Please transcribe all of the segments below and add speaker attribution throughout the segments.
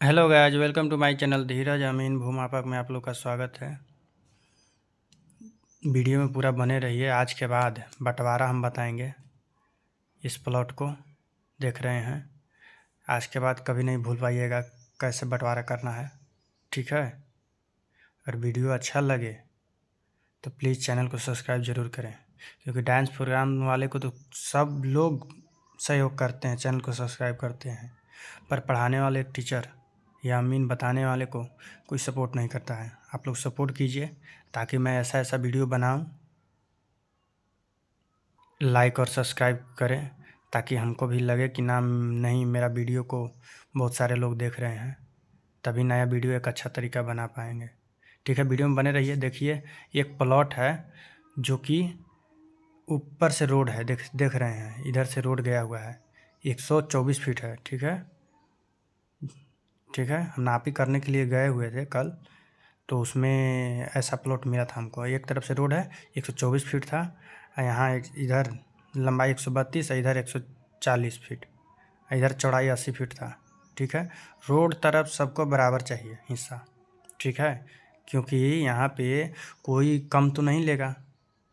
Speaker 1: Hello guys, welcome to my channel Dheeraj Amin भूमापक में आप लोग का स्वागत है। वीडियो में पूरा बने रहिए। आज के बाद बंटवारा हम बताएंगे। इस प्लॉट को देख रहे हैं, आज के बाद कभी नहीं भूल पाइएगा कैसे बंटवारा करना है, ठीक है। अगर वीडियो अच्छा लगे तो प्लीज़ चैनल को सब्सक्राइब ज़रूर करें, क्योंकि डांस प्रोग्राम वाले को तो सब लोग सहयोग करते हैं, चैनल को सब्सक्राइब करते हैं, पर पढ़ाने वाले टीचर या मीन बताने वाले को कोई सपोर्ट नहीं करता है। आप लोग सपोर्ट कीजिए ताकि मैं ऐसा ऐसा वीडियो बनाऊं। लाइक और सब्सक्राइब करें ताकि हमको भी लगे कि ना नहीं, मेरा वीडियो को बहुत सारे लोग देख रहे हैं, तभी नया वीडियो एक अच्छा तरीका बना पाएंगे, ठीक है। वीडियो में बने रहिए। देखिए, एक प्लॉट है जो कि ऊपर से रोड है, देख रहे हैं, इधर से रोड गया हुआ है। 124 फीट है, ठीक है। ठीक है, हम नापी करने के लिए गए हुए थे कल, तो उसमें ऐसा प्लॉट मिला था हमको। एक तरफ से रोड है, 124 फीट था, यहाँ इधर लंबाई 132 है, इधर 140 फीट, इधर चौड़ाई 80 फीट था, ठीक है। रोड तरफ सबको बराबर चाहिए हिस्सा, ठीक है, क्योंकि यहाँ पे कोई कम तो नहीं लेगा,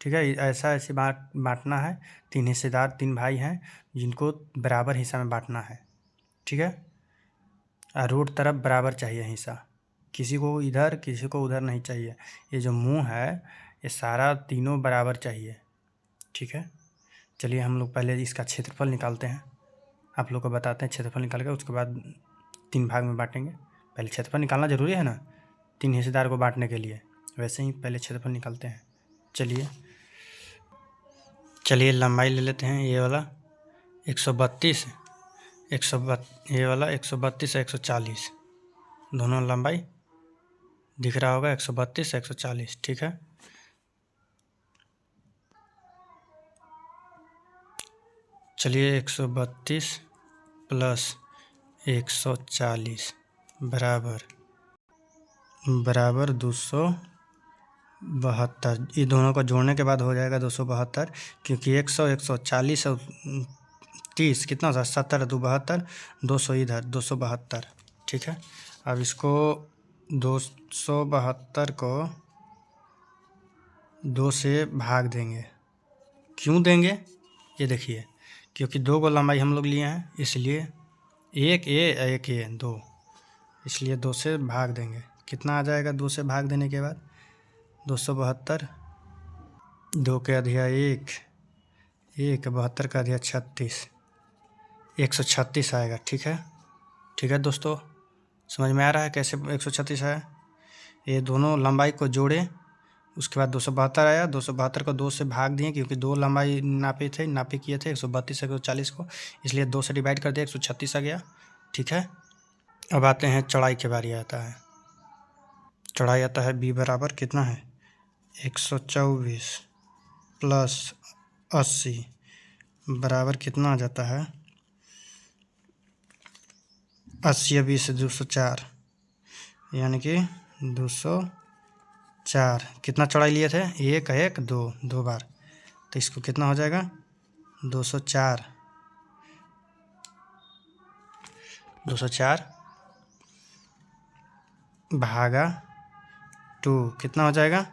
Speaker 1: ठीक है। ऐसा ऐसे बांटना है। 3 हिस्सेदार, 3 भाई हैं जिनको बराबर हिस्सा में बांटना है, ठीक है। रोड तरफ बराबर चाहिए हिस्सा, किसी को इधर किसी को उधर नहीं चाहिए। ये जो मुंह है ये सारा तीनों बराबर चाहिए, ठीक है। चलिए हम लोग पहले इसका क्षेत्रफल निकालते हैं, आप लोग को बताते हैं क्षेत्रफल निकाल के, उसके बाद 3 भाग में बांटेंगे। पहले क्षेत्रफल निकालना ज़रूरी है ना, 3 हिस्सेदार को बांटने के लिए, वैसे ही पहले क्षेत्रफल निकालते हैं। चलिए लंबाई ले लेते हैं। ये वाला 132, ये वाला 132 है, 140, दोनों लंबाई दिख रहा होगा, 132 140, ठीक है। चलिए 132 प्लस 140 बराबर 272। ये दोनों को जोड़ने के बाद हो जाएगा 272, क्योंकि 100 140 और 30 कितना होता है, 70 2 72, 200 इधर 272, ठीक है। अब इसको 272 को 2 से भाग देंगे। क्यों देंगे ये देखिए, क्योंकि 2 को लंबाई हम लोग लिए हैं, इसलिए एक ए 2, इसलिए 2 से भाग देंगे। कितना आ जाएगा 2 से भाग देने के बाद, 272, 2 के अधिया 1, 72 का अधिया 36, 136 आएगा, ठीक है। ठीक है दोस्तों, समझ में आ रहा है कैसे 136 आया। ये दोनों लंबाई को जोड़े, उसके बाद 272 आया, 272 को 2 से भाग दिए, क्योंकि 2 लंबाई नापे किए थे 132 140 को, इसलिए 2 से डिवाइड कर दिया, 136 आ गया, ठीक है। अब आते हैं चौड़ाई के बारी आता है। चौड़ाई आता है b बराबर कितना है, 124 प्लस 80 बराबर कितना आ जाता है, 80 या 20 से 204, यानी कि 204। कितना चौड़ाई लिए थे, 1 1 2, 2 बार, तो इसको कितना हो जाएगा 204 भागा 2, कितना हो जाएगा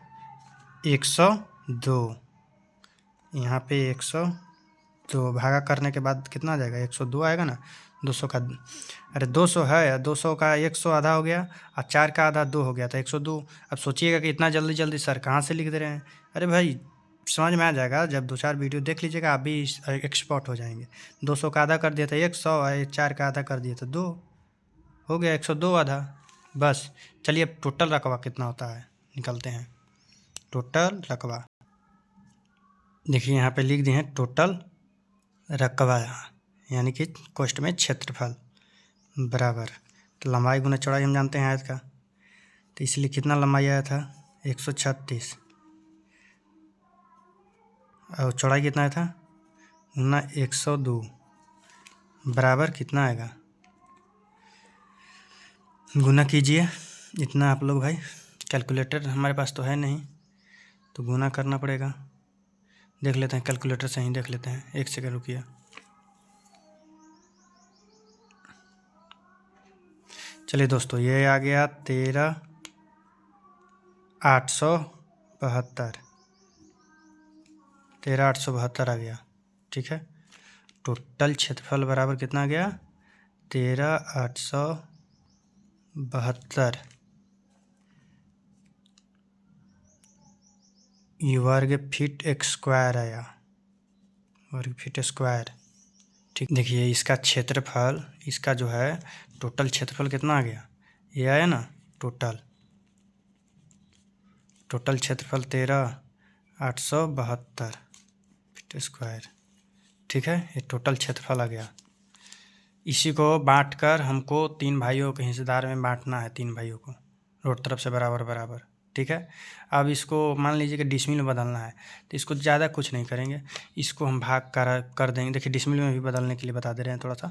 Speaker 1: 102। यहाँ पे 102 भागा करने के बाद कितना आ जाएगा, 102 आएगा ना। 200 का, अरे 200 है, 200 का 100 आधा हो गया, और 4 का आधा 2 हो गया, तो 102। अब सोचिएगा कि इतना जल्दी जल्दी सर कहाँ से लिख दे रहे हैं। अरे भाई समझ में आ जाएगा, जब 2-4 वीडियो देख लीजिएगा आप भी एक्सपर्ट हो जाएंगे। 200 का आधा कर दिया था 100, 4 का आधा कर दिया था 2, हो गया 102 आधा, बस। चलिए अब टोटल रकबा कितना होता है निकलते हैं। टोटल रकबा देखिए, यहाँ पे लिख दिए हैं टोटल रकबा, यानी कि कोष्ठ में क्षेत्रफल बराबर, तो लंबाई गुना चौड़ाई हम जानते हैं आयत का, तो इसलिए कितना लंबाई आया था 136, और चौड़ाई कितना आया था गुना 102 बराबर कितना आएगा, गुना कीजिए। इतना आप लोग भाई, कैलकुलेटर हमारे पास तो है नहीं, तो गुना करना पड़ेगा। देख लेते हैं कैलकुलेटर से ही देख लेते हैं, 1 सेकंड रुकिए। चलिए दोस्तों, ये आ गया 13,872। 13,872 आ गया। ठीक है, टोटल क्षेत्रफल बराबर कितना आ गया? 13,872 वर्ग फीट स्क्वायर आया, वर्ग फीट स्क्वायर। ठीक, देखिए इसका क्षेत्रफल, इसका जो है टोटल क्षेत्रफल कितना आ गया? ये आया ना टोटल क्षेत्रफल 13,872 फीट स्क्वायर। ठीक है, ये टोटल क्षेत्रफल आ गया। इसी को बांटकर हमको 3 भाइयों के हिस्सेदार में बांटना है, 3 भाइयों को रोड तरफ से बराबर बराबर। ठीक है, अब इसको मान लीजिए कि डिसमिल में बदलना है, तो इसको ज़्यादा कुछ नहीं करेंगे, इसको हम भाग कर देंगे। देखिए डिसमिल में भी बदलने के लिए बता दे रहे हैं थोड़ा सा।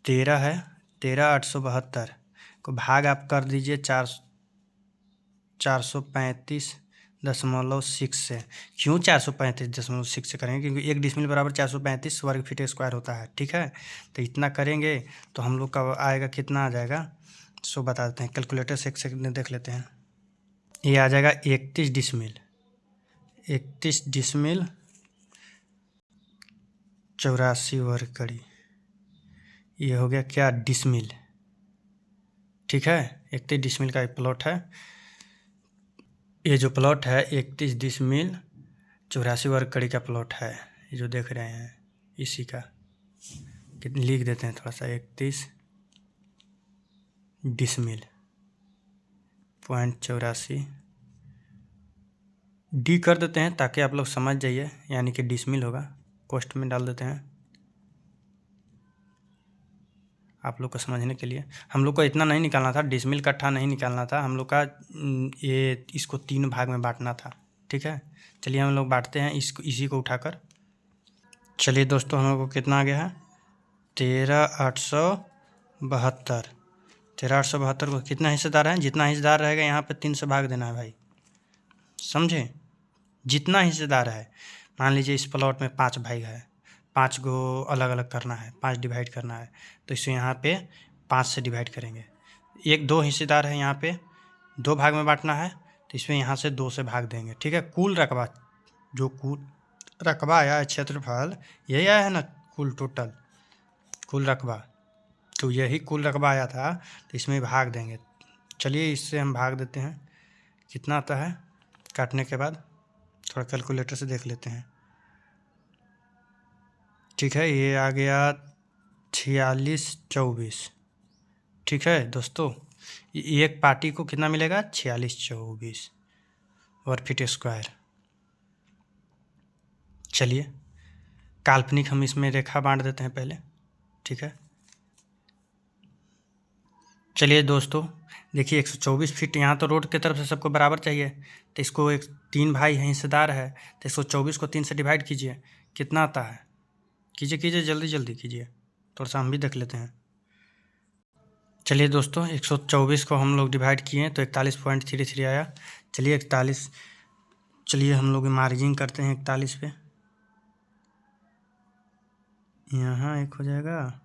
Speaker 1: 13 है, 13,872 को भाग आप कर दीजिए 435.6 से। क्यों 435.6 से करेंगे? क्योंकि 1 डिसमिल बराबर 435 वर्ग फीट स्क्वायर होता है। ठीक है, तो इतना करेंगे तो हम लोग का आएगा, कितना आ जाएगा सो बता देते हैं। कैलकुलेटर से एक सेकंड देख लेते हैं। ये आ जाएगा 31 डिसमिल, 31 डिसमिल 84 वर्ग कड़ी। ये हो गया क्या? डिसमिल। ठीक है, 31 डिसमिल का एक प्लॉट है। ये जो प्लॉट है 31 डिसमिल 84 वर्ग कड़ी का प्लॉट है, ये जो देख रहे हैं इसी का लिख देते हैं थोड़ा सा। 31 डिसमिल .84 डी कर देते हैं ताकि आप लोग समझ जाइए, यानी कि डिसमिल होगा। कोष्ठ में डाल देते हैं आप लोग को समझने के लिए। हम लोग को इतना नहीं निकालना था, डिसमिल कट्ठा नहीं निकालना था हम लोग का, ये इसको 3 भाग में बांटना था। ठीक है, चलिए हम लोग बांटते हैं इसको, इसी को उठाकर। चलिए दोस्तों, हम लोग को कितना आ गया है? 13,872। 13,872 को कितना हिस्सेदार है? जितना हिस्सेदार रहेगा यहाँ पे 3 से भाग देना है भाई, समझे? जितना हिस्सेदार है, मान लीजिए इस प्लॉट में 5 भाई है, 5 को अलग अलग करना है, 5 डिवाइड करना है, तो इसे यहाँ पे 5 से डिवाइड करेंगे। 1-2 हिस्सेदार है, यहाँ पे 2 भाग में बांटना है, तो इसमें यहाँ से 2 से भाग देंगे। ठीक है, कुल रकबा, जो कुल रकबा आया है, क्षेत्रफल यही आया है ना, कुल रकबा, तो यही कुल रकबा आया था, तो इसमें भाग देंगे। चलिए इससे हम भाग देते हैं, कितना आता है काटने के बाद, थोड़ा कैलकुलेटर से देख लेते हैं। ठीक है, ये आ गया 4624। ठीक है दोस्तों, एक पार्टी को कितना मिलेगा? 4624 वर्ग फीट स्क्वायर। चलिए काल्पनिक हम इसमें रेखा बांट देते हैं पहले। ठीक है, चलिए दोस्तों देखिए 124 फीट, यहाँ तो रोड की तरफ से सबको बराबर चाहिए, तो इसको 3 भाई हैं, हिस्सेदार है, तो 124 को 3 से डिवाइड कीजिए, कितना आता है? कीजिए जल्दी जल्दी कीजिए, थोड़ा सा हम भी देख लेते हैं। चलिए दोस्तों 124 को हम लोग डिवाइड किए तो 41.33 आया। चलिए 41, चलिए हम लोग मार्जिंग करते हैं 41 पे। यहाँ एक हो जाएगा,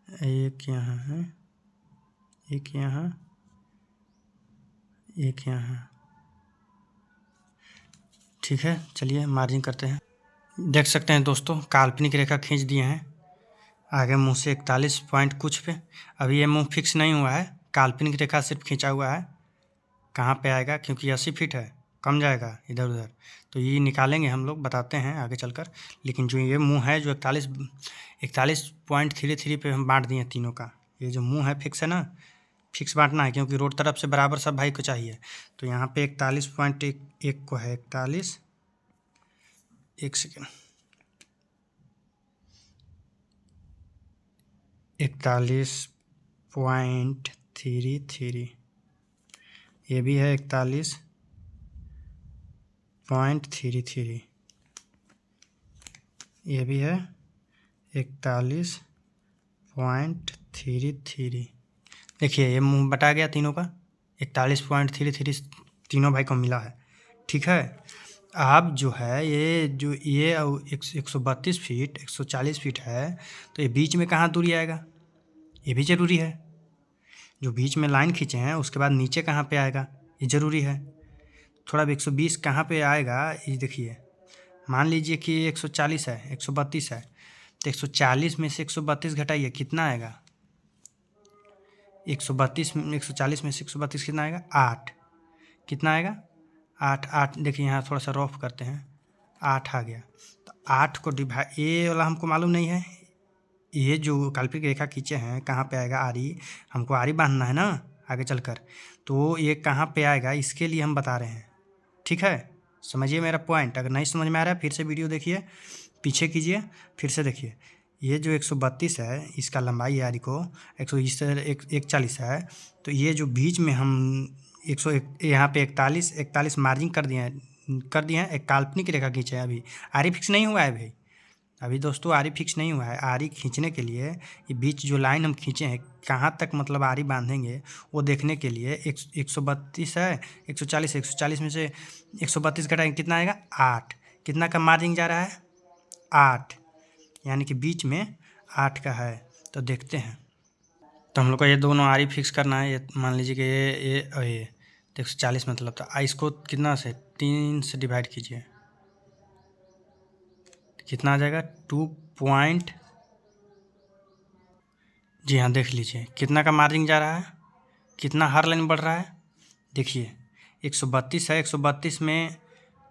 Speaker 1: एक यहाँ है, एक यहाँ, एक यहाँ। ठीक है, चलिए मार्जिंग करते हैं। देख सकते हैं दोस्तों, काल्पनिक रेखा खींच दिए हैं आगे मुंह से 41 पॉइंट कुछ पे। अभी ये मुंह फिक्स नहीं हुआ है, काल्पनिक रेखा सिर्फ खींचा हुआ है। कहाँ पे आएगा? क्योंकि 80 फीट है, कम जाएगा इधर उधर, तो ये निकालेंगे हम लोग, बताते हैं आगे चलकर। लेकिन जो ये मुंह है, जो 41.33 पे हम बांट दिए तीनों का, ये जो मुंह है फिक्स है ना, फिक्स बांटना है, क्योंकि रोड तरफ से बराबर सब भाई को चाहिए। तो यहाँ पे 41.1 को है 41, एक सेकेंड, 41.33, ये भी है 41.33, ये भी है 41.33। देखिए ये मुंह बटा गया तीनों का, 41.33 तीनों भाई को मिला है। ठीक है, अब जो है ये 132 फीट 140 फीट है, तो ये बीच में कहाँ दूरी आएगा? ये भी ज़रूरी है। जो बीच में लाइन खींचे हैं उसके बाद नीचे कहाँ पे आएगा ये ज़रूरी है। थोड़ा अब 120 कहाँ पे आएगा ये देखिए। मान लीजिए कि 140 है, 132 है, तो 140 में से 132 घटाइए, कितना आएगा? 132 140 में से 132 कितना आएगा? 8। कितना आएगा? 8। 8 देखिए यहाँ थोड़ा सा रफ करते हैं, 8 आ गया। तो 8 को डिवाइड, ये वाला हमको मालूम नहीं है। ये जो काल्पनिक रेखा खींचे हैं कहाँ पे आएगा? आरी। हमको आरी बांधना है ना आगे चलकर, तो ये कहाँ पे आएगा इसके लिए हम बता रहे हैं। ठीक है, समझिए मेरा पॉइंट। अगर नहीं समझ में आ रहा है फिर से वीडियो देखिए, पीछे कीजिए, फिर से देखिए। ये जो 132 है इसका लंबाई है आरी को 140 है, तो ये जो बीच में हम 101 यहाँ पे 41 मार्जिन कर दिए हैं। एक काल्पनिक रेखा खींचे हैं। अभी आरी फिक्स नहीं हुआ है भाई, अभी दोस्तों आरी फिक्स नहीं हुआ है। आरी खींचने के लिए ये बीच जो लाइन हम खींचे हैं कहाँ तक मतलब आरी बांधेंगे वो देखने के लिए 132 है, 140 में से 132 घटाएंगे, कितना आएगा? 8। कितना का मार्जिन जा रहा है? 8, यानी कि बीच में 8 का है। तो देखते हैं। तो हम लोग को ये दोनों आरी फिक्स करना है। ये मान लीजिए कि ये तो 140 मतलब था। इसको कितना से 3 से डिवाइड कीजिए, कितना आ जाएगा? 2 पॉइंट। जी हाँ, देख लीजिए कितना का मार्जिन जा रहा है, कितना हर लाइन बढ़ रहा है। देखिए 132 है, 132 में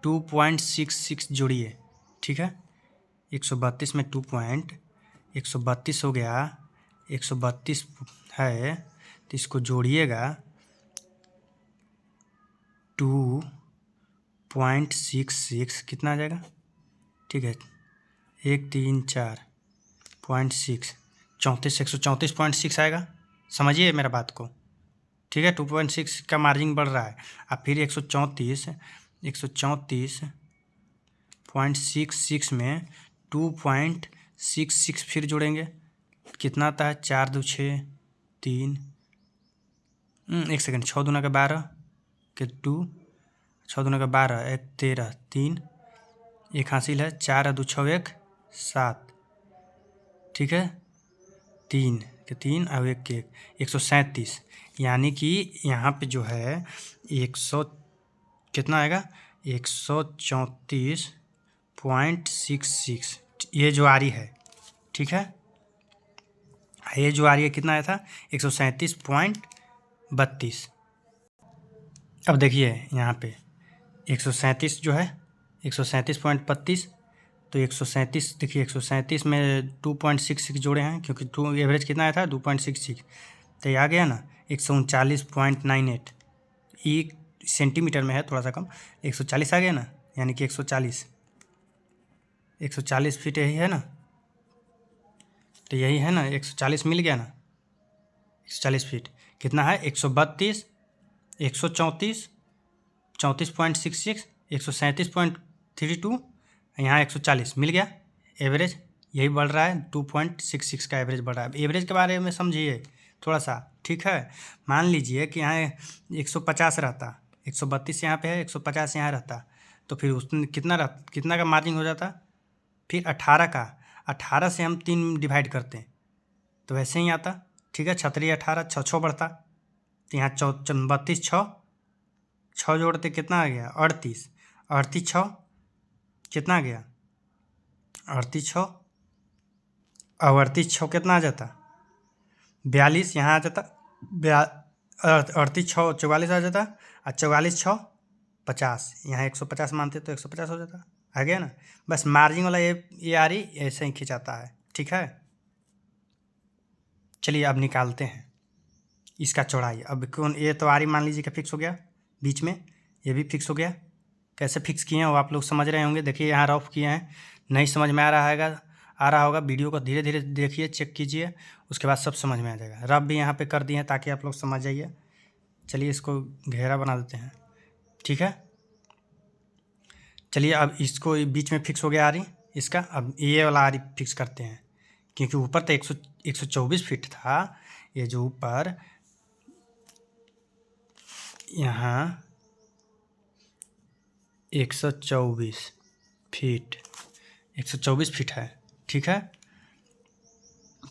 Speaker 1: 2.66 जोड़िए। ठीक है, 132 में 132 हो गया। 132 है तो इसको जोड़िएगा 2.66, कितना आ जाएगा? ठीक है, 1 3 4.6, 134.6 आएगा। समझिए मेरा बात को। ठीक है, 2.6 का मार्जिन बढ़ रहा है। अब फिर 134.66 में 2.66 फिर जोड़ेंगे, कितना आता है? 4 2 6 3, 1 सेकेंड, 6 दूना का 12 के 2, 6 दूना का 12, 1 13, 3, एक हासिल है, 4 2 6 1 7। ठीक है, 3 के 3 और 1 के 1, 137। यानी कि यहाँ पे जो है 100 कितना आएगा? 134.66 ये जो आरी है। ठीक है, ये जो आरी है कितना आया था? 137.32। अब देखिए यहाँ पे 137 जो है 137.32, तो 137 देखिए 137 में 2.66 जोड़े हैं, क्योंकि 2 एवरेज कितना आया था? 2.66। तो ये आ गया ना 139.98। एक सेंटीमीटर में है थोड़ा सा कम, 140 आ गया ना, यानी कि 140 फीट यही है ना। तो यही है ना, 140 मिल गया ना। 140 फीट कितना है? 132, 134, 34.66, 137.32, यहाँ 140 मिल गया। एवरेज यही बढ़ रहा है, 2.66 का एवरेज बढ़ रहा है। एवरेज के बारे में समझिए थोड़ा सा। ठीक है, मान लीजिए कि यहाँ 150 रहता, 132 यहाँ पे है, 150 यहाँ रहता, तो फिर उसमें कितना का मार्जिन हो जाता? फिर 18 का। 18 से हम 3 डिवाइड करते हैं तो वैसे ही आता। ठीक है, 36 18, 6 बढ़ता, तो यहाँ 32 6 जोड़ते कितना आ गया? 38। 38 6 कितना आ गया? 38 6 और 38 6 कितना आ जाता? 42। यहाँ आ जाता 38 6 44 आ जाता, और 44 6 50। यहाँ 150 मानते तो 150 हो जाता। आ गया ना। बस मार्जिन वाला ये आरी ऐसे ही खिंचाता है। ठीक है, चलिए अब निकालते हैं इसका चौड़ाई। अब कौन, ये तो आरी मान लीजिए कि फिक्स हो गया, बीच में ये भी फिक्स हो गया। कैसे फिक्स किए हैं वो आप लोग समझ रहे होंगे। देखिए यहाँ रफ किए हैं, नहीं समझ में आ रहा होगा, वीडियो को धीरे धीरे देखिए, चेक कीजिए, उसके बाद सब समझ में आ जाएगा। रफ भी यहाँ पे कर दिए हैं ताकि आप लोग समझ जाइए। चलिए इसको घेरा बना देते हैं। ठीक है, चलिए अब इसको बीच में फिक्स हो गया आरी इसका। अब ये वाला आरी फिक्स करते हैं, क्योंकि ऊपर तो 124 फीट था। ये जो ऊपर यहाँ 124 फीट है। ठीक है,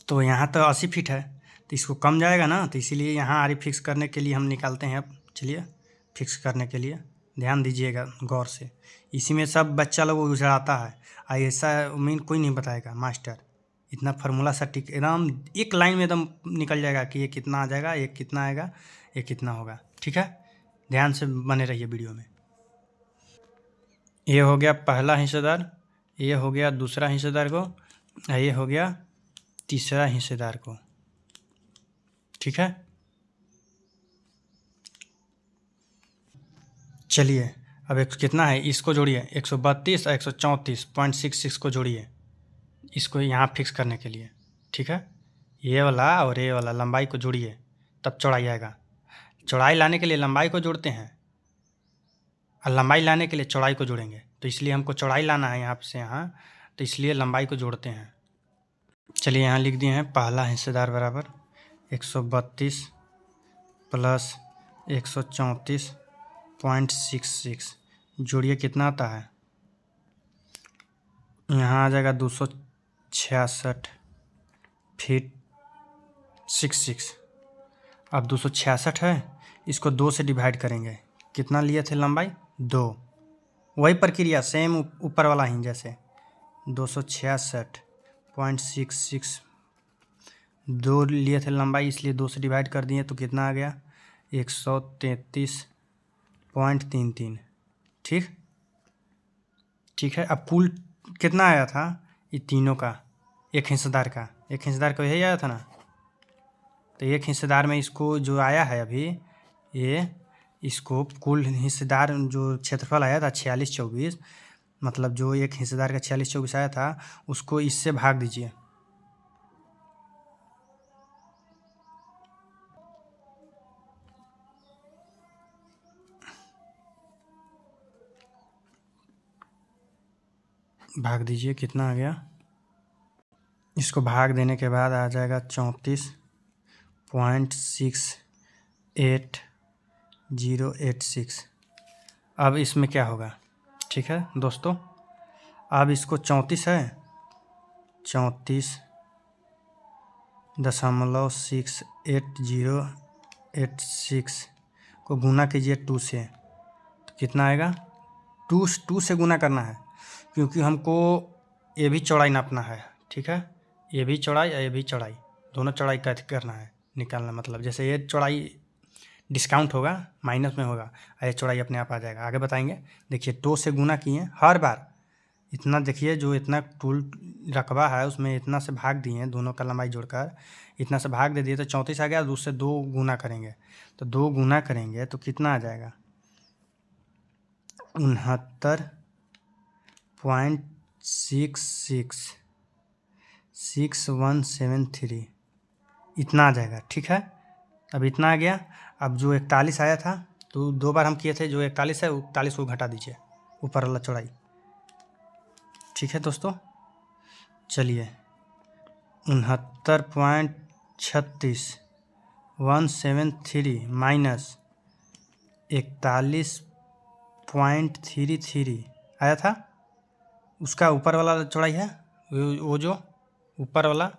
Speaker 1: तो यहाँ तो 80 फीट है, तो इसको कम जाएगा ना, तो इसीलिए यहाँ आर फिक्स करने के लिए हम निकालते हैं। अब चलिए फिक्स करने के लिए ध्यान दीजिएगा गौर से। इसी में सब बच्चा लोग उजड़ाता है, ऐसा मीन कोई नहीं बताएगा मास्टर। इतना फार्मूला सटीक एकदम एक लाइन में एकदम निकल जाएगा कि ये कितना आ जाएगा, ये कितना आएगा, ये कितना होगा। ठीक है, ध्यान से बने रहिए वीडियो में। ये हो गया पहला हिस्सेदार, ये हो गया दूसरा हिस्सेदार को, ये हो गया तीसरा हिस्सेदार को। ठीक है, चलिए अब एक कितना है इसको जोड़िए, 132 और 134.66 को जोड़िए इसको यहाँ फिक्स करने के लिए। ठीक है, ये वाला और ये वाला लंबाई को जोड़िए तब चौड़ाई आएगा। चौड़ाई लाने के लिए लंबाई को जोड़ते हैं और लंबाई लाने के लिए चौड़ाई को जोड़ेंगे, तो इसलिए हमको चौड़ाई लाना है यहाँ से यहाँ, तो इसलिए लंबाई को जोड़ते हैं। चलिए यहाँ लिख दिए हैं पहला हिस्सेदार बराबर 132 प्लस 134.66 जोड़िए कितना आता है, यहाँ आ जाएगा 266 फीट 66। अब 266 है, इसको 2 से डिवाइड करेंगे। कितना लिए थे लंबाई 2, वही प्रक्रिया सेम ऊपर वाला ही जैसे 266.66 2 लिए थे लंबाई, इसलिए 2 से डिवाइड कर दिए तो कितना आ गया 133.33। ठीक है, अब कुल कितना आया था ये तीनों का, एक हिस्सेदार का यही आया था ना। तो एक हिस्सेदार में इसको जो आया है अभी ये, इसको कुल हिस्सेदार जो क्षेत्रफल आया था 4624, मतलब जो एक हिस्सेदार का 4624 आया था उसको इससे भाग दीजिए। भाग दीजिए कितना आ गया, इसको भाग देने के बाद आ जाएगा 34.68086। अब इसमें क्या होगा, ठीक है दोस्तों, अब इसको 34 है, 34.68086 को गुना कीजिए 2 से, तो कितना आएगा 2 से गुना करना है क्योंकि हमको ये भी चौड़ाई नापना है। ठीक है, ये भी चौड़ाई और ये भी चौड़ाई, दोनों चौड़ाई का करना है निकालना, मतलब जैसे ये चौड़ाई डिस्काउंट होगा माइनस में होगा और ये चौड़ाई अपने आप आ जाएगा। आगे बताएंगे, देखिए 2 से गुना किए हर बार इतना, देखिए जो इतना टूल रकबा है उसमें इतना से भाग दिए, दोनों का लंबाई जोड़कर इतना से भाग दे दिए तो 34 आ गया। उससे 2 गुना करेंगे, तो 2 गुना करेंगे तो कितना आ जाएगा 69.6173 इतना आ जाएगा। ठीक है, अब इतना आ गया। अब जो 41 आया था तो 2 बार हम किए थे, जो 41 है 41 को घटा दीजिए ऊपर वाला चौड़ाई। ठीक है दोस्तों, चलिए 69.36173 माइनस 41.33 आया था, उसका ऊपर वाला चौड़ाई है वो जो ऊपर वाला।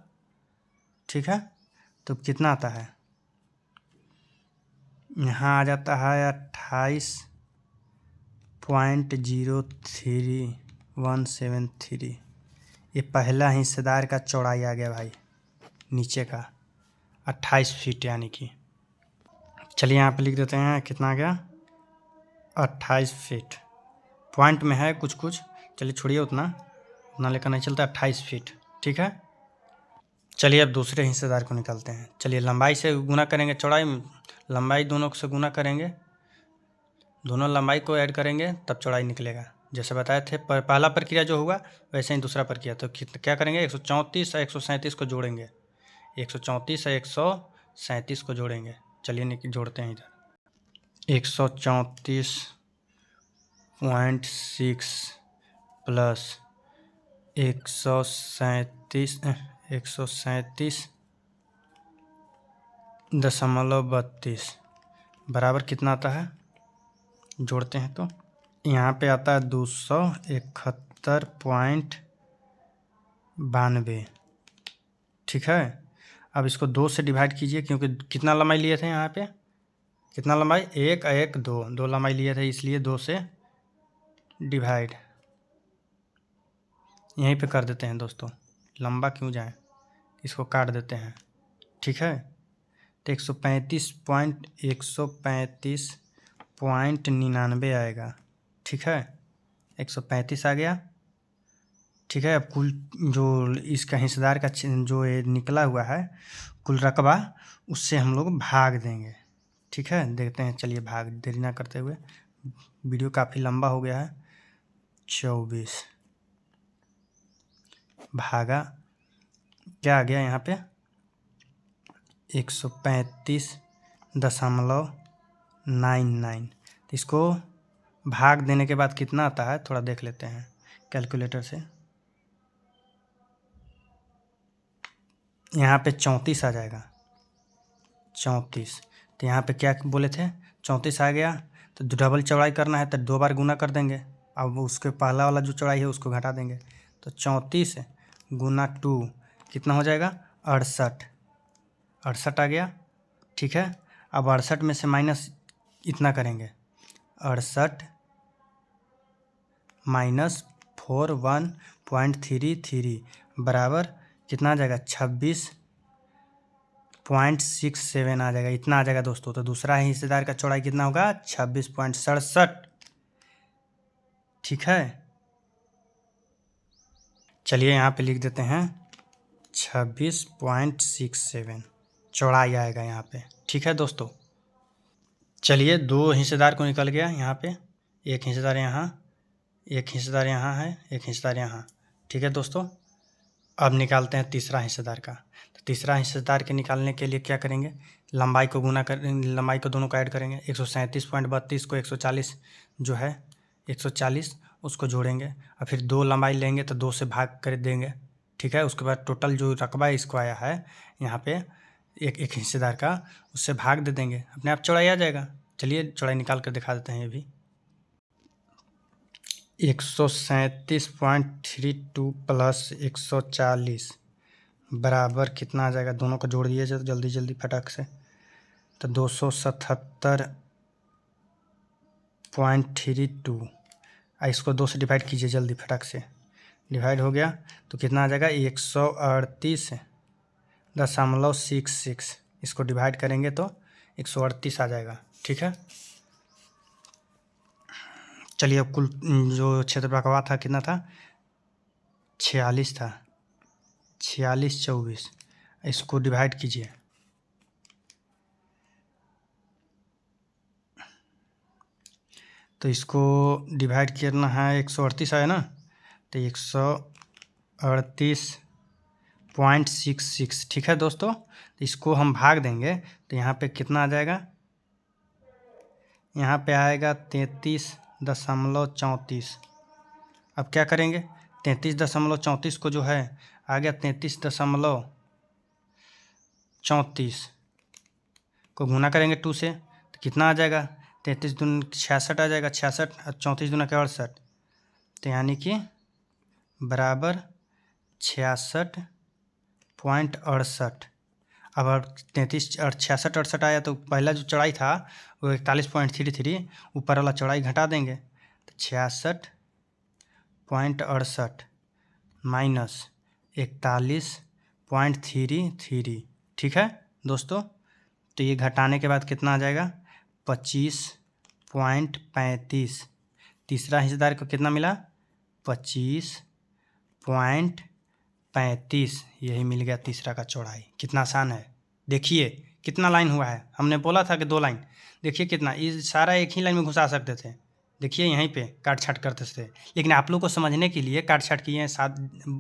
Speaker 1: ठीक है, तो कितना आता है, यहाँ आ जाता है 28.03173। ये पहला हिस्सेदार का चौड़ाई आ गया भाई, नीचे का 28 फीट यानी कि। चलिए यहाँ पे लिख देते हैं कितना आ गया 28 फीट। पॉइंट में है कुछ कुछ, चलिए छोड़िए उतना लेकर नहीं चलता, 28 फीट। ठीक है, चलिए अब दूसरे हिस्सेदार को निकालते हैं। चलिए लंबाई से गुना करेंगे चौड़ाई, लंबाई दोनों से गुना करेंगे, दोनों लंबाई को ऐड करेंगे तब चौड़ाई निकलेगा। जैसे बताए थे पहला प्रक्रिया जो हुआ वैसे ही दूसरा प्रक्रिया। तो क्या करेंगे 134 और 137 को जोड़ेंगे, 134 और 137 को जोड़ेंगे। चलिए जोड़ते हैं इधर 134.6 प्लस 137.32 बराबर कितना आता है, जोड़ते हैं तो यहाँ पे आता है 271.92। ठीक है, अब इसको 2 से डिवाइड कीजिए, क्योंकि कितना लंबाई लिए थे यहाँ पे, कितना लंबाई, 1 1 2, 2 लंबाई लिए थे, इसलिए 2 से डिवाइड यहीं पे कर देते हैं दोस्तों। लंबा क्यों जाए, इसको काट देते हैं। ठीक है, तो 135.99 आएगा। ठीक है, 135 आ गया। ठीक है, अब कुल जो इसका हिस्सेदार का जो ये निकला हुआ है कुल रकबा, उससे हम लोग भाग देंगे। ठीक है, देखते हैं, चलिए भाग, देरी ना करते हुए, वीडियो काफ़ी लंबा हो गया है। 24 भागा क्या आ गया यहाँ पे, 135.99। तो इसको भाग देने के बाद कितना आता है थोड़ा देख लेते हैं कैलकुलेटर से। यहाँ पे 34 आ जाएगा, 34। तो यहाँ पे क्या बोले थे, 34 आ गया। तो डबल चौड़ाई करना है तो 2 बार गुना कर देंगे। अब उसके पहला वाला जो चौड़ाई है उसको घटा देंगे। तो 34 गुना 2 कितना हो जाएगा, 68। 68 आ गया। ठीक है, अब 68 में से माइनस इतना करेंगे, 68 माइनस 41.33 बराबर कितना आ जाएगा, 26.67 आ जाएगा। इतना आ जाएगा दोस्तों। तो दूसरा हिस्सेदार का चौड़ाई कितना होगा, 26.67। ठीक है, चलिए यहाँ पे लिख देते हैं 26.67 चौड़ाई आएगा यहाँ पे। ठीक है दोस्तों, चलिए 2 हिस्सेदार को निकल गया यहाँ पे, एक हिस्सेदार यहाँ, एक हिस्सेदार यहाँ है, एक हिस्सेदार यहाँ। ठीक है दोस्तों, अब निकालते हैं तीसरा हिस्सेदार का। तो तीसरा हिस्सेदार के निकालने के लिए क्या करेंगे, लंबाई को गुना कर, लंबाई को दोनों को ऐड करेंगे। 137.32 को 140 जो है 140 उसको जोड़ेंगे, और फिर 2 लंबाई लेंगे तो 2 से भाग कर देंगे। ठीक है, उसके बाद टोटल जो रकबा इसको आया है यहाँ पे एक हिस्सेदार का, उससे भाग दे देंगे, अपने आप चौड़ाई आ जाएगा। चलिए चौड़ाई निकाल कर दिखा देते हैं। ये भी 137.32 प्लस 140 बराबर कितना आ जाएगा, दोनों को जोड़ दिए जाए जल्दी जल्दी फटाक से। तो 277.32, इसको 2 से डिवाइड कीजिए जल्दी फटाक से। डिवाइड हो गया तो कितना आ जाएगा, 138.66। इसको डिवाइड करेंगे तो 138 आ जाएगा। ठीक है, चलिए अब कुल जो क्षेत्र रकबा था कितना था, 46 था, 46 24। इसको डिवाइड कीजिए, तो इसको डिवाइड करना है, 138 आया ना, तो 138.66। ठीक है दोस्तों, तो इसको हम भाग देंगे तो यहाँ पे कितना आ जाएगा, यहाँ पे आएगा 33.34। अब क्या करेंगे, 33.34 को जो है आ गया 33.34 को गुना करेंगे 2 से, तो कितना आ जाएगा, 33 दूनी 66 आ जाएगा, 66 और 34 दूना के 68। तो यानी कि बराबर 66.68। अब 33 और 66 68 आया तो पहला जो चौड़ाई था वो 41.33, ऊपर वाला चौड़ाई घटा देंगे तो 66.68 माइनस 41.33। ठीक है दोस्तों, तो ये घटाने के बाद कितना आ जाएगा, 25.35। तीसरा हिस्सेदार को कितना मिला, 25.35। यही मिल गया तीसरा का चौड़ाई। कितना आसान है, देखिए कितना लाइन हुआ है। हमने बोला था कि 2 लाइन, देखिए कितना, ये सारा एक ही लाइन में घुसा सकते थे। देखिए यहीं पे काट छाट करते थे, लेकिन आप लोग को समझने के लिए काट छाट किए हैं साथ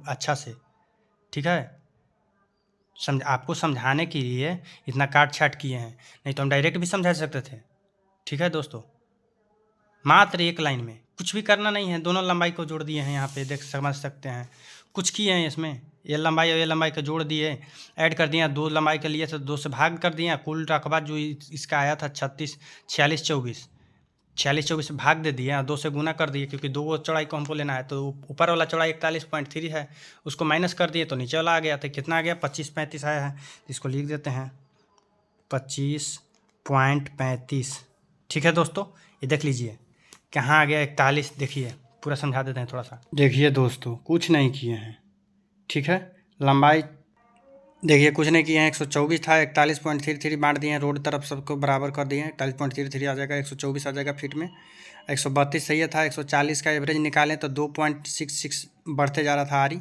Speaker 1: अच्छा से। ठीक है, आपको समझाने के लिए इतना काट छाट किए हैं, नहीं तो हम डायरेक्ट भी समझा सकते थे। ठीक है दोस्तों, मात्र एक लाइन में कुछ भी करना नहीं है, दोनों लंबाई को जोड़ दिए हैं। यहाँ पे देख समझ सकते हैं, कुछ किए हैं इसमें, ये लंबाई और ये लंबाई को जोड़ दिए, ऐड कर दिया, 2 लंबाई के लिए तो 2 से भाग कर दिया। कुल रकबा जो इसका आया था 46 24। 46-24 भाग दे दिए और 2 से गुना कर दिए, क्योंकि 2 चौड़ाई को हमको लेना है। तो ऊपर वाला चौड़ाई 41.3 है, उसको माइनस कर दिए तो नीचे वाला आ गया। तो कितना आ गया? 25.35 आया है। इसको लिख देते हैं 25.35। ठीक है दोस्तों, ये देख लीजिए कहाँ आ गया 41। देखिए पूरा समझा देते हैं थोड़ा सा। देखिए दोस्तों, कुछ नहीं किए हैं, ठीक है। लंबाई देखिए कुछ नहीं किए हैं। 124 था, 41.33 बांट दिए हैं, रोड तरफ सबको बराबर कर दिए हैं। 41.33 आ जाएगा, 124 आ जाएगा फीट में। 132 सही था, 140 का एवरेज निकालें तो 2.66 बढ़ते जा रहा था आरी।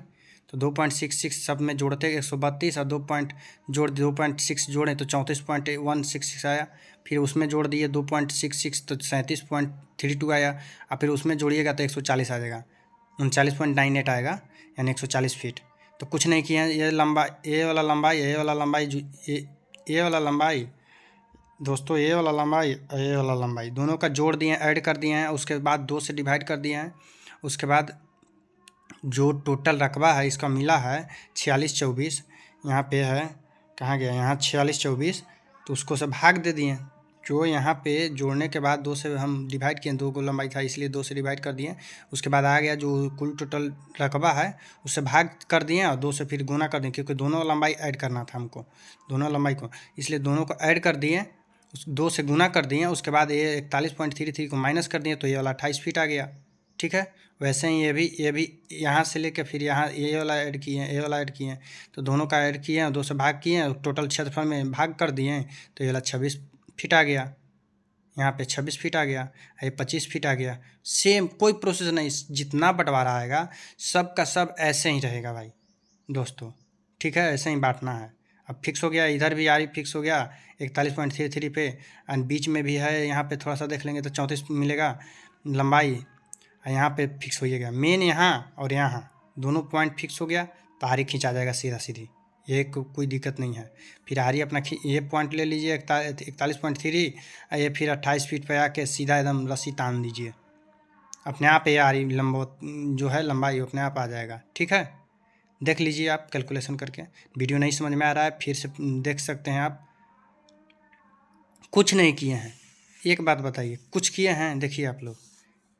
Speaker 1: तो 2.66 सब में जोड़ते 132 और 2.6 जोड़ें तो 34.166 आया। फिर उसमें जोड़ दिए 2.66 तो 37.32 आया। और फिर उसमें जोड़िएगा तो 140 आ जाएगा, 39.98 आएगा, यानी 140 फीट। तो कुछ नहीं किया है। ये वाला लंबाई दोस्तों, ये वाला लंबाई और ये वाला लंबाई दोनों का जोड़ दिए हैं, ऐड कर दिए हैं। उसके बाद 2 से डिवाइड कर दिए हैं। उसके बाद जो टोटल रकबा है इसका मिला है 46-24। यहाँ पे है, कहाँ गया, यहाँ 46-24। तो उसको से भाग दे दिए। जो यहाँ पे जोड़ने के बाद 2 से हम डिवाइड किए, 2 को लंबाई था इसलिए 2 से डिवाइड कर दिए। उसके बाद आ गया जो कुल टोटल रकबा है उससे भाग कर दिए और 2 से फिर गुना कर दिए, क्योंकि दोनों लंबाई ऐड करना था हमको, दोनों लंबाई को, इसलिए दोनों को ऐड कर दिए, 2 से गुना कर दिए। उसके बाद ये 41.33 को माइनस कर दिए तो ये वाला 28 फीट आ गया। ठीक है, वैसे ही ये भी यहाँ से लेके फिर यहाँ ये वाला ऐड किए हैं, ये वाला ऐड किए हैं, तो दोनों का ऐड किए हैं, 2 से भाग किए हैं, टोटल क्षेत्रफल में भाग कर दिए हैं तो ये वाला 26 फीट आ गया। यहाँ पे 26 फीट आ गया, ये 25 फीट आ गया। सेम कोई प्रोसेस नहीं, जितना बंटवारा आएगा सब का सब ऐसे ही रहेगा भाई दोस्तों। ठीक है, ऐसे ही बांटना है। अब फिक्स हो गया, इधर भी आरी फिक्स हो गया 41.33 पे, और बीच में भी है, यहाँ पे थोड़ा सा देख लेंगे तो 34 मिलेगा लंबाई। यहाँ पे फिक्स हो गया मेन, यहाँ और यहाँ दोनों पॉइंट फिक्स हो गया तो आरी खींचा जाएगा सीधा सीधी, ये कोई दिक्कत नहीं है। फिर आरी अपना ये पॉइंट ले लीजिए 41.3, ये फिर 28 फीट पे आके सीधा एकदम रस्सी तान दीजिए, अपने आप ये आरी जो है लंबाई अपने आप आ जाएगा। ठीक है, देख लीजिए आप कैलकुलेशन करके। वीडियो नहीं समझ में आ रहा है फिर से देख सकते हैं आप। कुछ नहीं किए हैं, एक बात बताइए, कुछ किए हैं? देखिए आप लोग,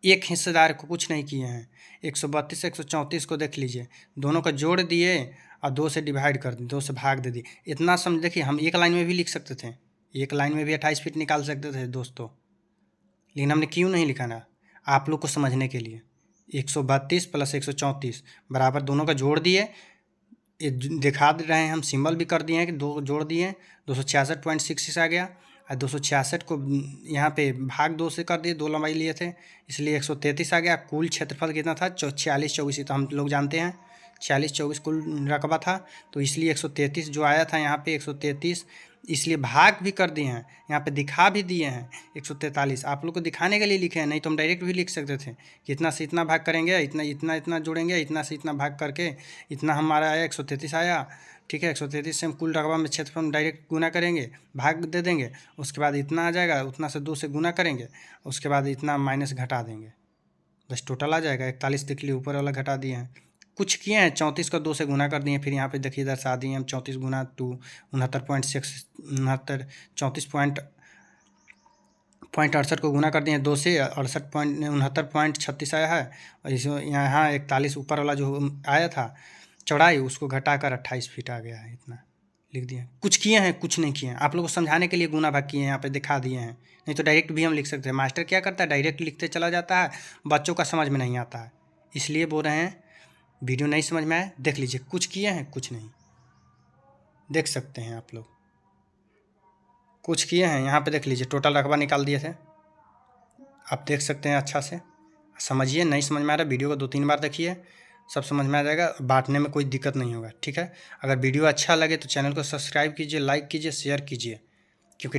Speaker 1: एक हिस्सेदार को कुछ नहीं किए हैं। 132 से 134 को देख लीजिए, दोनों का जोड़ दिए और 2 से डिवाइड कर दिए, 2 से भाग दे दिए। इतना समझ, देखिए हम एक लाइन में भी लिख सकते थे, एक लाइन में भी 28 फीट निकाल सकते थे दोस्तों, लेकिन हमने क्यों नहीं लिखा ना, आप लोग को समझने के लिए। 132 प्लस 134 बराबर दोनों का जोड़ दिए, ये दिखा दे रहे हैं हम, सिंबल भी कर दिए हैं कि 2 जोड़ दिए, 266.66 आ गया। और 266 को यहाँ पे भाग 2 से कर दिए, 2 लंबाई लिए थे इसलिए 133 आ गया। कुल क्षेत्रफल कितना था? 46-24, तो हम लोग जानते हैं 46-24 कुल रकबा था, तो इसलिए 133 जो आया था यहाँ पे 133, इसलिए भाग भी कर दिए हैं, यहाँ पे दिखा भी दिए हैं 143। आप लोग को दिखाने के लिए लिखे हैं, नहीं तो हम डायरेक्ट भी लिख सकते थे कि इतना से इतना भाग करेंगे, इतना जोड़ेंगे, इतना से इतना भाग करके इतना हमारा आया 133 आया। ठीक है, 133 से हम कुल रकबा में क्षेत्रफल में डायरेक्ट गुना करेंगे, भाग दे देंगे, उसके बाद इतना आ जाएगा, उतना से 2 से गुना करेंगे, उसके बाद इतना माइनस घटा देंगे, बस टोटल आ जाएगा। 41 देख लिए, ऊपर वाला घटा दिए हैं। कुछ किए हैं, 34 को 2 से गुना कर दिए, फिर यहाँ पे देखिए दर्शा दिए हम 34 गुना 2, 69.68 को गुना कर दिए 2 से, 69.36 आया है। और इसमें यहाँ 41 ऊपर वाला जो आया था चौड़ाई, उसको घटाकर 28 फीट आ गया है, इतना लिख दिए। कुछ किए हैं? कुछ नहीं किए हैं, आप लोगों को समझाने के लिए गुना भाग किए हैं, यहाँ पे दिखा दिए हैं, नहीं तो डायरेक्ट भी हम लिख सकते हैं। मास्टर क्या करता है, डायरेक्ट लिखते चला जाता है, बच्चों का समझ में नहीं आता है, इसलिए बोल रहे हैं वीडियो नहीं समझ में आए देख लीजिए। कुछ किए हैं? कुछ नहीं, देख सकते हैं आप लोग, कुछ किए हैं। यहाँ पे देख लीजिए, टोटल रकबा निकाल दिए थे, आप देख सकते हैं। अच्छा से समझिए, नहीं समझ में आ रहा वीडियो को 2-3 बार देखिए, सब समझ में आ जाएगा, बांटने में कोई दिक्कत नहीं होगा। ठीक है, अगर वीडियो अच्छा लगे तो चैनल को सब्सक्राइब कीजिए, लाइक कीजिए, शेयर कीजिए, क्योंकि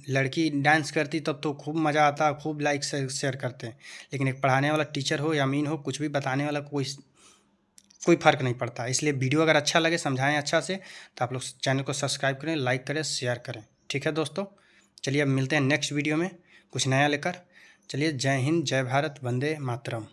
Speaker 1: लड़की डांस करती तब तो खूब मज़ा आता, खूब लाइक से शेयर करते हैं, लेकिन एक पढ़ाने वाला टीचर हो या मीन हो, कुछ भी बताने वाला कोई फ़र्क नहीं पड़ता। इसलिए वीडियो अगर अच्छा लगे, समझाएं अच्छा से, तो आप लोग चैनल को सब्सक्राइब करें, लाइक करें, शेयर करें। ठीक है दोस्तों, चलिए अब मिलते हैं नेक्स्ट वीडियो में कुछ नया लेकर। चलिए, जय हिंद, जय भारत, वंदे मातरम।